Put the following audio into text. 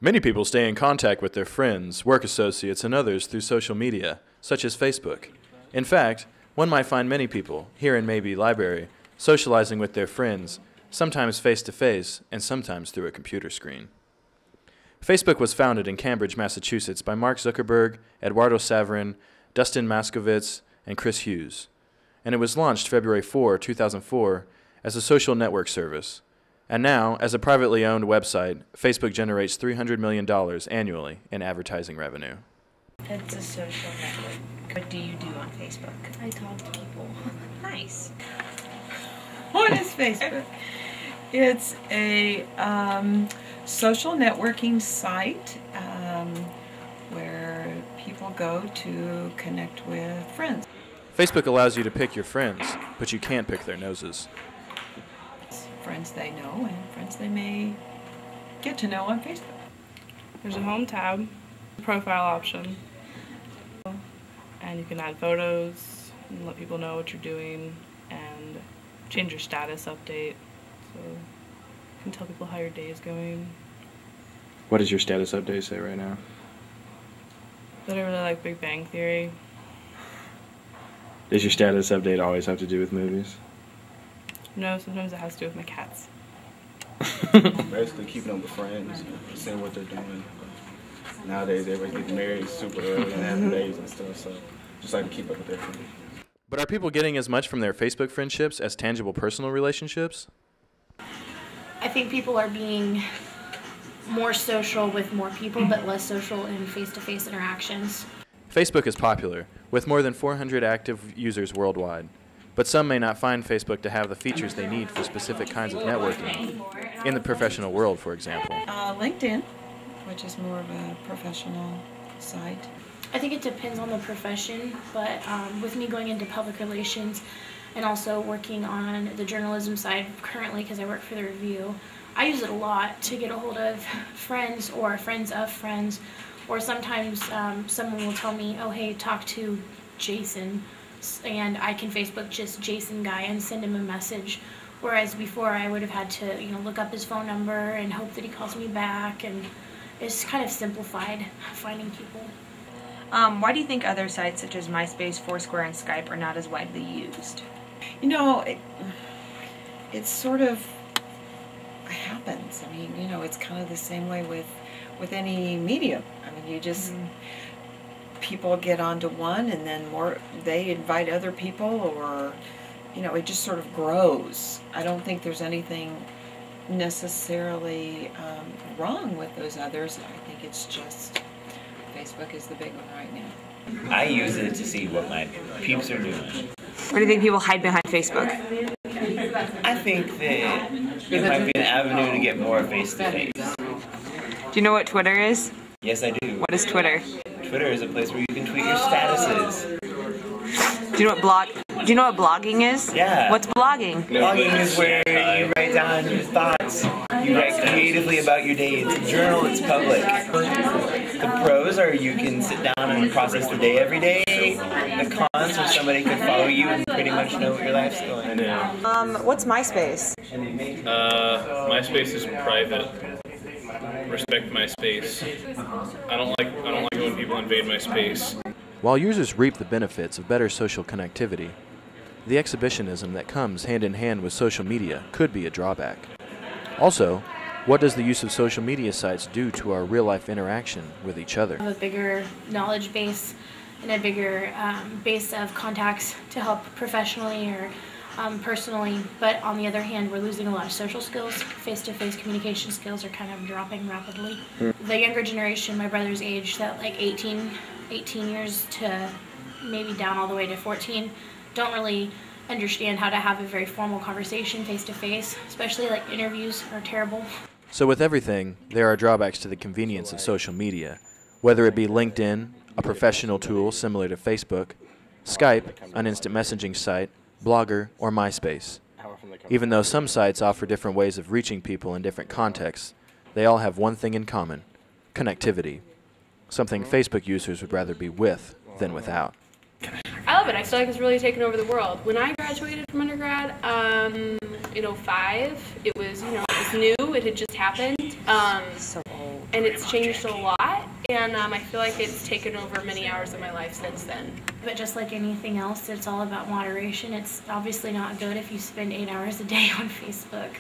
Many people stay in contact with their friends, work associates, and others through social media, such as Facebook. In fact, one might find many people, here in Maybe Library, socializing with their friends, sometimes face-to-face and sometimes through a computer screen. Facebook was founded in Cambridge, Massachusetts by Mark Zuckerberg, Eduardo Saverin, Dustin Moskovitz, and Chris Hughes, and it was launched February 4, 2004 as a social network service. And now, as a privately owned website, Facebook generates $300 million annually in advertising revenue. It's a social network. What do you do on Facebook? I talk to people. Nice. What is Facebook? It's a social networking site where people go to connect with friends. Facebook allows you to pick your friends, but you can't pick their noses. Friends they know and friends they may get to know on Facebook. There's a home tab, profile option, and you can add photos and let people know what you're doing and change your status update, so you can tell people how your day is going. What does your status update say right now? But I really like Big Bang Theory. Does your status update always have to do with movies? No, sometimes it has to do with my cats. Basically keeping up with friends, seeing what they're doing. Nowadays everybody gets married super early and having babies and stuff, so just like to keep up with their friends. But are people getting as much from their Facebook friendships as tangible personal relationships? I think people are being more social with more people, but less social in face-to-face interactions. Facebook is popular, with more than 400 active users worldwide. But some may not find Facebook to have the features they need for specific kinds of networking, in the professional world, for example. LinkedIn, which is more of a professional site. I think it depends on the profession, but with me going into public relations and also working on the journalism side currently because I work for the Review, I use it a lot to get a hold of friends or friends of friends, or sometimes someone will tell me, oh hey, talk to Jason, and I can Facebook just Jason guy and send him a message, whereas before I would have had to look up his phone number and hope that he calls me back, and it's kind of simplified finding people. Why do you think other sites such as MySpace, Foursquare, and Skype are not as widely used? It sort of happens. I mean, it's kind of the same way with any medium. I mean, you just people get onto one, and then they invite other people, or it just sort of grows. I don't think there's anything necessarily wrong with those others. I think it's just Facebook is the big one right now. I use it to see what my peeps are doing. What do you think people hide behind Facebook? I think that it might be an avenue to get more face-to-face. Do you know what Twitter is? Yes, I do. What is Twitter? Twitter is a place where you can tweet your statuses. Do you know what blogging is? Yeah. What's blogging? Blogging is where you write down your thoughts. You write creatively about your day. It's a journal, it's public. The pros are you can sit down and process the day every day. The cons are somebody can follow you and pretty much know what your life's going. What's MySpace? MySpace is private. Respect my space. I don't like when people invade my space. While users reap the benefits of better social connectivity, the exhibitionism that comes hand in hand with social media could be a drawback. Also, what does the use of social media sites do to our real-life interaction with each other? A bigger knowledge base and a bigger base of contacts to help professionally or personally, but on the other hand, we're losing a lot of social skills. Face-to-face communication skills are kind of dropping rapidly. The younger generation, my brother's age, that like 18 years to maybe down all the way to 14, don't really understand how to have a very formal conversation face-to-face, especially like interviews are terrible. So with everything, there are drawbacks to the convenience of social media, whether it be LinkedIn, a professional tool similar to Facebook, Skype, an instant messaging site, Blogger, or MySpace. Even though some sites offer different ways of reaching people in different contexts, they all have one thing in common: connectivity, something Facebook users would rather be with than without. I love it. I feel like it's really taken over the world. When I graduated from undergrad in 05, it was, it was new. It had just happened. So old. and it's changed a lot, and I feel like it's taken over many hours of my life since then. But just like anything else, it's all about moderation. It's obviously not good if you spend 8 hours a day on Facebook.